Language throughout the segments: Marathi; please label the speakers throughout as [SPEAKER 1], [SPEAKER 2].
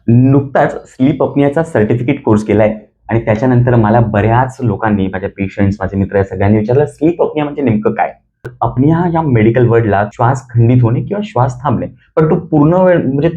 [SPEAKER 1] नुकताच स्लीप अपनियाचा सर्टिफिकेट कोर्स केलाय आणि त्याच्यानंतर मला बऱ्याच लोकांनी, माझ्या पेशंट्स, माझे मित्र या सगळ्यांनी विचारलं, स्लीप अपनिया म्हणजे नेमकं काय? अपनिया या मेडिकल वर्डला श्वास खंडित होणे किंवा श्वास थांबणे, पण तो पूर्ण वेळ म्हणजे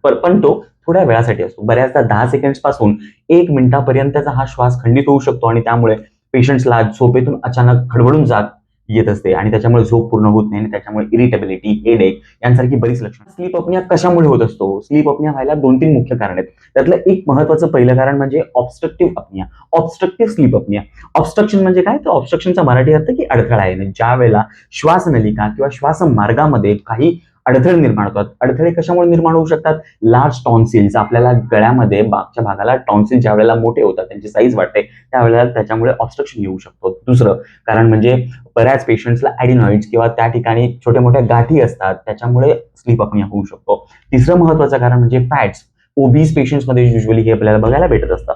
[SPEAKER 1] पण तो थोड्या वेळासाठी असतो. बऱ्याचदा 10 सेकंड्स पासून 1 मिनिटापर्यंतचा हा श्वास खंडित होऊ शकतो आणि त्यामुळे पेशंट्सला झोपेतून अचानक खडबडून जाग येत असते आणि त्याच्यामुळे झोप पूर्ण होत नाही आणि त्याच्यामुळे इरिटेबिलिटी, हेडेक यांसारखी बरीच लक्षणं. स्लीप अपनिया कशामुळे होत असतो? स्लीप अपनिया व्हायला 2-3 मुख्य कारण आहेत. त्यातलं एक महत्त्वाचं पहिलं कारण म्हणजे ऑब्स्ट्रक्टिव्ह अपनिया, ऑब्स्ट्रक्टिव्ह स्लीप अपनिया. ऑब्स्ट्रक्शन म्हणजे काय? तर ऑब्स्ट्रक्शनचा मराठी अर्थ की अडथळा येणे. ज्या वेळेला श्वासनलिका किंवा श्वासमार्गामध्ये काही अडथळे निर्माण होतात. अडथळे कशामुळे निर्माण होऊ शकतात? लार्ज टॉन्सिल्स, आपल्याला गळ्यामध्ये मागच्या भागाला टॉन्सिल ज्या वेळेला मोठे होतात, त्यांची साईज वाढते, त्यावेळेला त्याच्यामुळे ऑब्स्ट्रक्शन येऊ शकतो. दुसरं कारण म्हणजे बऱ्याच पेशंट्सला ॲडिनॉइड्स किंवा त्या ठिकाणी छोट्या मोठ्या गाठी असतात, त्याच्यामुळे स्लीप अपनिया होऊ शकतो. तिसरं महत्त्वाचं कारण म्हणजे फॅट्स. ओबीज पेशंट्समध्ये युजुअली हे आपल्याला बघायला भेटत असतं.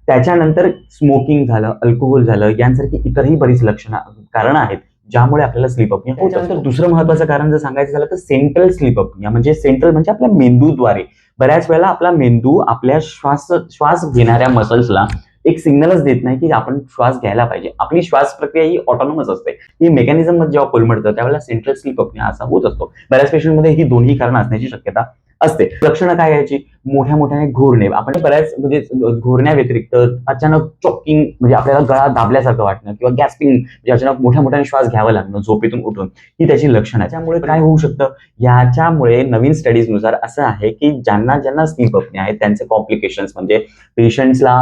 [SPEAKER 1] त्याच्यानंतर स्मोकिंग झालं, अल्कोहोल झालं, यांसारखी इतरही बरीच कारणं आहेत ज्यामुळे आपल्याला स्लीप अपनिया होत असतो. दुसरं महत्त्वाचं कारण जर सांगायचं झालं तर सेंट्रल स्लीप अपनिया, म्हणजे सेंट्रल म्हणजे आपल्या मेंदूद्वारे. बऱ्याच वेळेला आपला मेंदू आपल्या श्वास घेणाऱ्या मसल्सला एक सिग्नलच देत नाही की आपण श्वास घ्यायला पाहिजे. आपली श्वास प्रक्रिया ही ऑटोनॉमस असते. ही मेकॅनिझम मध्ये जेव्हा कोलमडतं त्यावेळेला सेंट्रल स्लीप अपनिया असा होत असतो. बऱ्याच पेशंटमध्ये ही दोन्ही कारणं असण्याची शक्यता असते. लक्षणं काय याची? मोठ्या मोठ्याने घोरणे. आपण बऱ्याच म्हणजे घोरण्या व्यतिरिक्त अचानक चॉकिंग, म्हणजे आपल्याला गळा दाबल्यासारखं वाटणं किंवा गॅस्पिंग, म्हणजे अचानक मोठ्या मोठ्याने श्वास घ्यावा लागणं झोपेतून उठून, ही त्याची लक्षणं आहेत. त्यामुळे काय होऊ शकतं? याच्यामुळे नवीन स्टडीजनुसार असं आहे की ज्यांना स्लीप अपनिया आहे त्यांचे कॉम्प्लिकेशन्स म्हणजे पेशंट्सला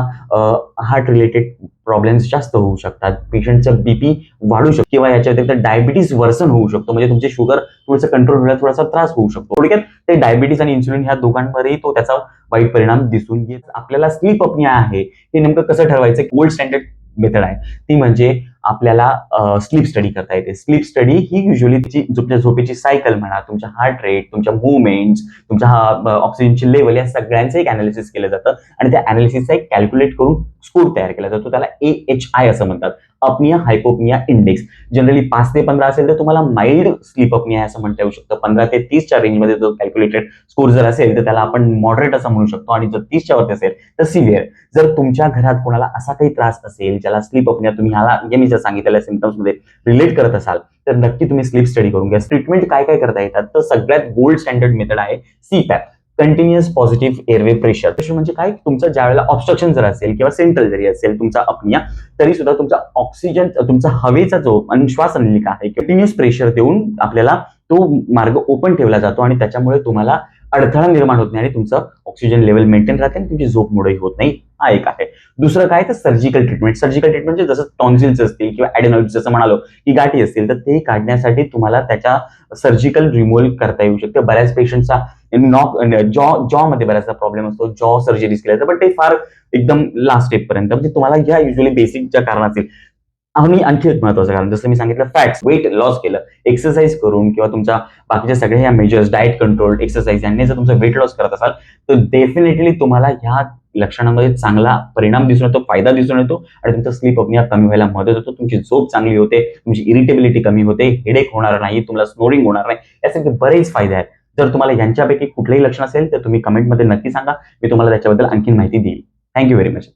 [SPEAKER 1] हार्ट रिलेटेड प्रॉब्लेम्स जास्त होऊ शकतात, पेशंटचं बीपी वाढू शकतो किंवा याच्या व्यतिरिक्त डायबिटीज वर्सन होऊ शकतो, म्हणजे तुमचे शुगर थोडंसं कंट्रोल व्हायला थोडासा त्रास होऊ शकतो. थोडक्यात ते डायबिटीज आणि इन्सुलिन ह्या दोघांवरही तो त्याचा वाईट परिणाम दिसून येत. आपल्याला स्लीप अपनिया आहे हे नेमकं कसं ठरवायचं? गोल्ड स्टँडर्ड मेथड आहे ती म्हणजे आपल्याला स्लीप स्टडी करता येते. स्लीप स्टडी ही युजुअली तुमच्या झोपेची सायकल म्हणा, तुमच्या हार्ट रेट, तुमच्या मुवमेंट्स, तुमच्या ऑक्सिजनची लेवल, या सगळ्यांचं एक अनालिसिस केलं जातं आणि त्या अनालिसिसचा एक कॅल्क्युलेट करून स्कोर तयार केला जातो. त्याला AHI असं म्हणतात, अपनिया हायपोपनिया इंडेक्स. जनरली 5 ते 15 असेल तर तुम्हाला माइल्ड स्लीप अपनिया असं म्हणता येऊ शकतं. 15 ते 30च्या रेंजमध्ये जो कॅल्क्युलेटेड स्कोर जर असेल तर त्याला आपण मॉडरेट असं म्हणू शकतो आणि जर 30च्या वरती असेल तर सिव्हिअर. जर तुमच्या घरात कोणाला असा काही त्रास असेल ज्याला स्लीप अपनिया, तुम्ही ह्याला मी जर सांगितलेल्या सिम्पटम्स मध्ये रिलेट करत असाल तर नक्की तुम्ही स्लीप स्टडी करून घ्या. ट्रीटमेंट काय काय करता येतात? तर सगळ्यात गोल्ड स्टँडर्ड मेथड आहे CPAP, continuous positive airway pressure. म्हणजे काय? तुमचं ज्या वेळेला ऑब्स्ट्रक्शन जर असेल किंवा सेंट्रल जरी असेल तुमचा अपनिया, तरी सुद्धा तुमचा ऑक्सिजन, तुमचा हवेचा जो श्वास नलिका आहे, कंटिन्युअस प्रेशर देऊन आपल्याला तो मार्ग ओपन ठेवला जातो आणि त्याच्यामुळे तुम्हाला अडथळा निर्माण होत नाही आणि तुमचं ऑक्सिजन लेवल मेंटेन राहते आणि तुमची झोप मोडही होत नाही. हा एक आहे. दुसरं काय? तर सर्जिकल ट्रीटमेंट. सर्जिकल ट्रीटमेंट म्हणजे जसं टॉन्सिल्स असतील किंवा ॲडेनॉइड्स जसं म्हणालो की गाठी असतील तर ते काढण्यासाठी तुम्हाला त्याच्या सर्जिकल रिमूव्हल करता येऊ शकते. बऱ्याच पेशंटचा जॉ मध्ये बऱ्याचदा प्रॉब्लेम असतो, जॉ सर्जरीज केल्या तर, पण ते फार एकदम लास्ट स्टेप पर्यंत. म्हणजे तुम्हाला ह्या युजुअली बेसिक ज्या कारण असतील. आणि आणखी एक महत्त्वाचं कारण, जसं मी सांगितलं, फॅट्स, वेट लॉस केलं एक्सरसाइज करून किंवा तुमच्या बाकीच्या सगळ्या ह्या मेजर्स, डाएट कंट्रोल, एक्सरसाइज यांनी जर तुमचं वेट लॉस करत असाल तर डेफिनेटली तुम्हाला ह्या लक्षणांमध्ये चांगला परिणाम दिसून येतो, फायदा दिसून येतो आणि तुमचा स्लीप अपनिया कमी व्हायला मदत होतो. तुमची झोप चांगली होते, तुमची इरिटेबिलिटी कमी होते, हेडेक होणार नाही, तुम्हाला स्नोरिंग होणार नाही, यासारखे बरेच फायदे आहेत. जर तुम्हाला यांच्यापैकी कुठलंही लक्षण असेल तर तुम्ही कमेंटमध्ये नक्की सांगा, मी तुम्हाला त्याच्याबद्दल आणखी माहिती देईल. Thank you very much.